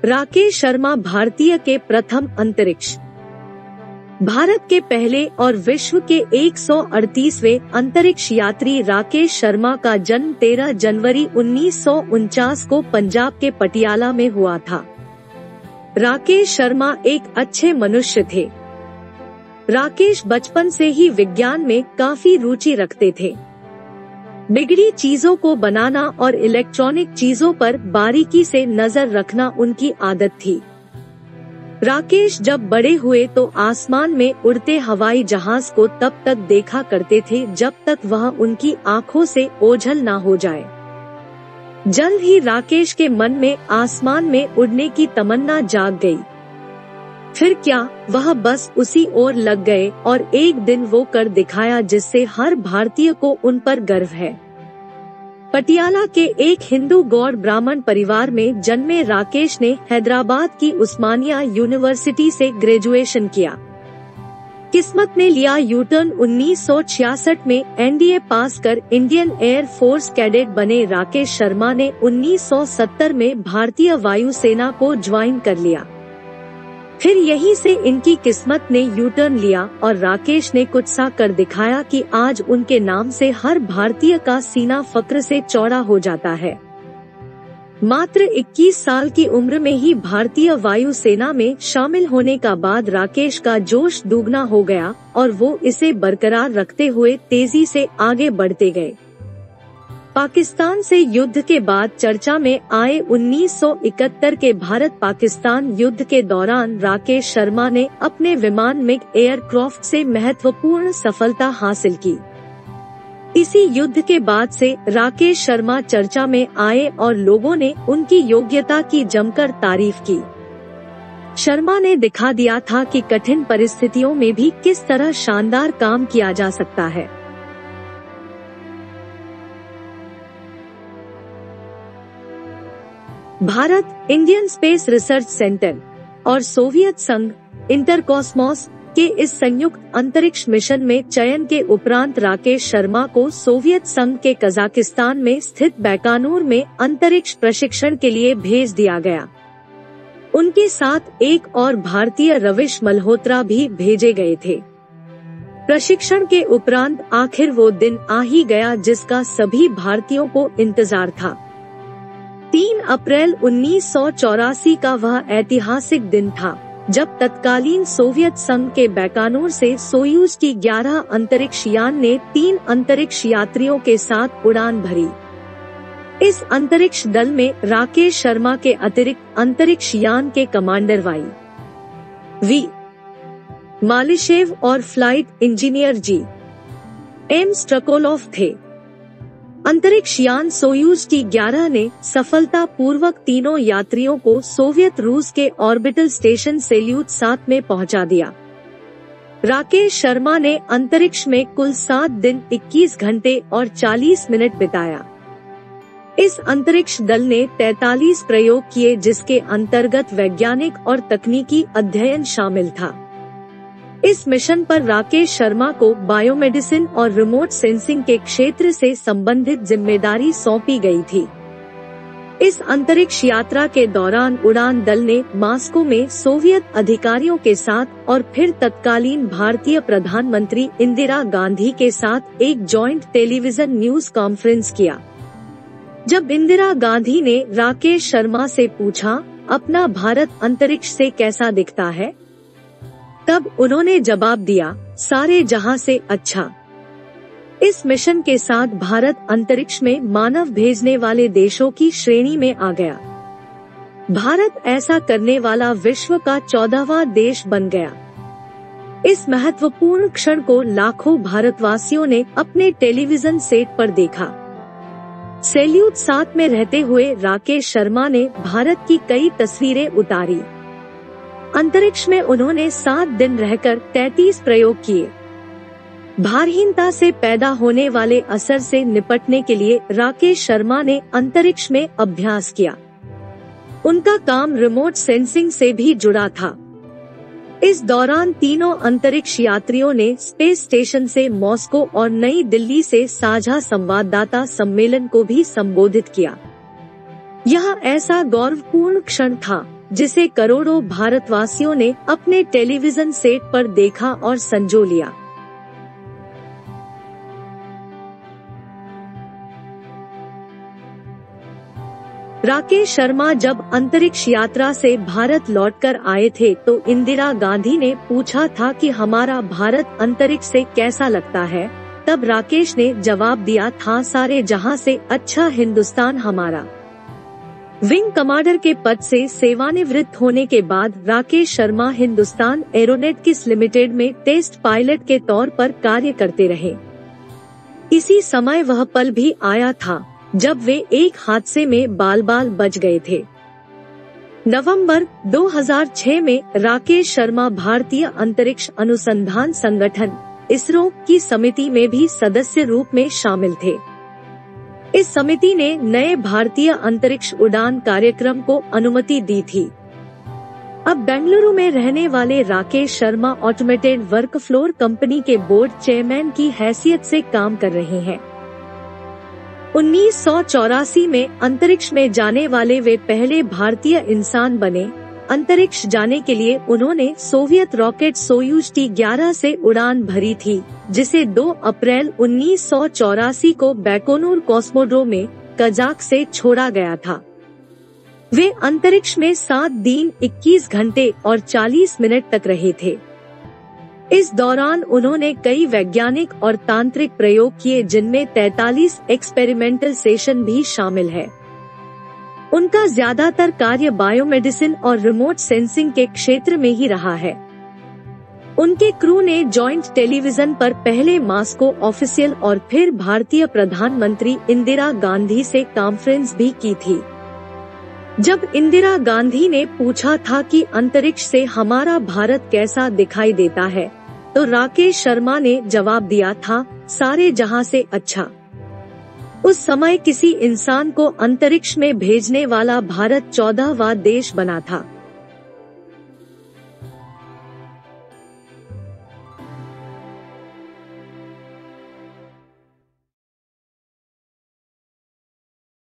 राकेश शर्मा भारतीय के प्रथम अंतरिक्ष भारत के पहले और विश्व के 138वें अंतरिक्ष यात्री राकेश शर्मा का जन्म 13 जनवरी 1949 को पंजाब के पटियाला में हुआ था। राकेश शर्मा एक अच्छे मनुष्य थे। राकेश बचपन से ही विज्ञान में काफी रुचि रखते थे। बिगड़ी चीजों को बनाना और इलेक्ट्रॉनिक चीजों पर बारीकी से नजर रखना उनकी आदत थी। राकेश जब बड़े हुए तो आसमान में उड़ते हवाई जहाज को तब तक देखा करते थे जब तक वह उनकी आंखों से ओझल ना हो जाए। जल्द ही राकेश के मन में आसमान में उड़ने की तमन्ना जाग गई। फिर क्या, वह बस उसी ओर लग गए और एक दिन वो कर दिखाया जिससे हर भारतीय को उन पर गर्व है। पटियाला के एक हिंदू गौड़ ब्राह्मण परिवार में जन्मे राकेश ने हैदराबाद की उस्मानिया यूनिवर्सिटी से ग्रेजुएशन किया। किस्मत ने लिया यूटर्न। 1966 में एनडीए पास कर इंडियन एयर फोर्स कैडेट बने राकेश शर्मा ने 1970 में भारतीय वायुसेना को ज्वाइन कर लिया। फिर यहीं से इनकी किस्मत ने यूटर्न लिया और राकेश ने कुछ सा कर दिखाया कि आज उनके नाम से हर भारतीय का सीना फक्र से चौड़ा हो जाता है। मात्र 21 साल की उम्र में ही भारतीय वायुसेना में शामिल होने का बाद राकेश का जोश दुगना हो गया और वो इसे बरकरार रखते हुए तेजी से आगे बढ़ते गए। पाकिस्तान से युद्ध के बाद चर्चा में आए 1971 के भारत पाकिस्तान युद्ध के दौरान राकेश शर्मा ने अपने विमान मिग एयरक्राफ्ट से महत्वपूर्ण सफलता हासिल की। इसी युद्ध के बाद से राकेश शर्मा चर्चा में आए और लोगों ने उनकी योग्यता की जमकर तारीफ की। शर्मा ने दिखा दिया था कि कठिन परिस्थितियों में भी किस तरह शानदार काम किया जा सकता है। Bharat, Indian space research centre और सोवियत संघ इंटरकॉस्मोस के इस संयुक्त अंतरिक्ष मिशन में चयन के उपरांत राकेश शर्मा को सोवियत संघ के कजाकिस्तान में स्थित बैकानूर में अंतरिक्ष प्रशिक्षण के लिए भेज दिया गया। उनके साथ एक और भारतीय रविश मल्होत्रा भी भेजे गए थे। प्रशिक्षण के उपरांत आखिर वो दिन आ ही गया जिसका सभी भारतीयों को इंतजार था। 3 अप्रैल 1984 का वह ऐतिहासिक दिन था जब तत्कालीन सोवियत संघ के बैकानूर से सोयूज की 11 अंतरिक्ष यान ने 3 अंतरिक्ष यात्रियों के साथ उड़ान भरी। इस अंतरिक्ष दल में राकेश शर्मा के अतिरिक्त अंतरिक्ष यान के कमांडर वी मालिशेव और फ्लाइट इंजीनियर जी.एम. स्ट्रकोलोव थे। अंतरिक्ष यान सोयूज की 11 ने सफलता पूर्वक तीनों यात्रियों को सोवियत रूस के ऑर्बिटल स्टेशन सेल्यूट 7 में पहुंचा दिया। राकेश शर्मा ने अंतरिक्ष में कुल 7 दिन 21 घंटे और 40 मिनट बिताया। इस अंतरिक्ष दल ने 43 प्रयोग किए जिसके अंतर्गत वैज्ञानिक और तकनीकी अध्ययन शामिल था। इस मिशन पर राकेश शर्मा को बायोमेडिसिन और रिमोट सेंसिंग के क्षेत्र से संबंधित जिम्मेदारी सौंपी गई थी। इस अंतरिक्ष यात्रा के दौरान उड़ान दल ने मॉस्को में सोवियत अधिकारियों के साथ और फिर तत्कालीन भारतीय प्रधानमंत्री इंदिरा गांधी के साथ एक जॉइंट टेलीविजन न्यूज कॉन्फ्रेंस किया। जब इंदिरा गांधी ने राकेश शर्मा से पूछा, अपना भारत अंतरिक्ष से कैसा दिखता है, तब उन्होंने जवाब दिया, सारे जहां से अच्छा। इस मिशन के साथ भारत अंतरिक्ष में मानव भेजने वाले देशों की श्रेणी में आ गया। भारत ऐसा करने वाला विश्व का 14वां देश बन गया। इस महत्वपूर्ण क्षण को लाखों भारतवासियों ने अपने टेलीविजन सेट पर देखा। सेल्यूट 7 में रहते हुए राकेश शर्मा ने भारत की कई तस्वीरें उतारी। अंतरिक्ष में उन्होंने 7 दिन रहकर 33 प्रयोग किए। भारहीनता से पैदा होने वाले असर से निपटने के लिए राकेश शर्मा ने अंतरिक्ष में अभ्यास किया। उनका काम रिमोट सेंसिंग से भी जुड़ा था। इस दौरान तीनों अंतरिक्ष यात्रियों ने स्पेस स्टेशन से मॉस्को और नई दिल्ली से साझा संवाददाता सम्मेलन को भी संबोधित किया। यह ऐसा गौरवपूर्ण क्षण था जिसे करोड़ों भारतवासियों ने अपने टेलीविजन सेट पर देखा और संजो लिया। राकेश शर्मा जब अंतरिक्ष यात्रा से भारत लौटकर आए थे तो इंदिरा गांधी ने पूछा था कि हमारा भारत अंतरिक्ष से कैसा लगता है। तब राकेश ने जवाब दिया था, सारे जहां से अच्छा हिंदुस्तान हमारा। विंग कमांडर के पद से सेवानिवृत्त होने के बाद राकेश शर्मा हिंदुस्तान एरोनॉटिक्स लिमिटेड में टेस्ट पायलट के तौर पर कार्य करते रहे। इसी समय वह पल भी आया था जब वे एक हादसे में बाल बाल बच गए थे। नवंबर 2006 में राकेश शर्मा भारतीय अंतरिक्ष अनुसंधान संगठन इसरो की समिति में भी सदस्य रूप में शामिल थे। इस समिति ने नए भारतीय अंतरिक्ष उड़ान कार्यक्रम को अनुमति दी थी। अब बेंगलुरु में रहने वाले Rakesh Sharma automated work floor company के बोर्ड चेयरमैन की हैसियत से काम कर रहे हैं। 1984 में अंतरिक्ष में जाने वाले वे पहले भारतीय इंसान बने। अंतरिक्ष जाने के लिए उन्होंने सोवियत रॉकेट सोयूज T-11 से उड़ान भरी थी, जिसे 2 अप्रैल 1984 को बैकोनूर कॉस्मोड्रोम में कजाक से छोड़ा गया था। वे अंतरिक्ष में 7 दिन 21 घंटे और 40 मिनट तक रहे थे। इस दौरान उन्होंने कई वैज्ञानिक और तांत्रिक प्रयोग किए, जिनमें 43 एक्सपेरिमेंटल सेशन भी शामिल है। उनका ज्यादातर कार्य बायोमेडिसिन और रिमोट सेंसिंग के क्षेत्र में ही रहा है। उनके क्रू ने जॉइंट टेलीविजन पर पहले मॉस्को ऑफिशियल और फिर भारतीय प्रधानमंत्री इंदिरा गांधी से कॉन्फ्रेंस भी की थी। जब इंदिरा गांधी ने पूछा था कि अंतरिक्ष से हमारा भारत कैसा दिखाई देता है, तो राकेश शर्मा ने जवाब दिया था, सारे जहां से अच्छा। उस समय किसी इंसान को अंतरिक्ष में भेजने वाला भारत 14वां देश बना था।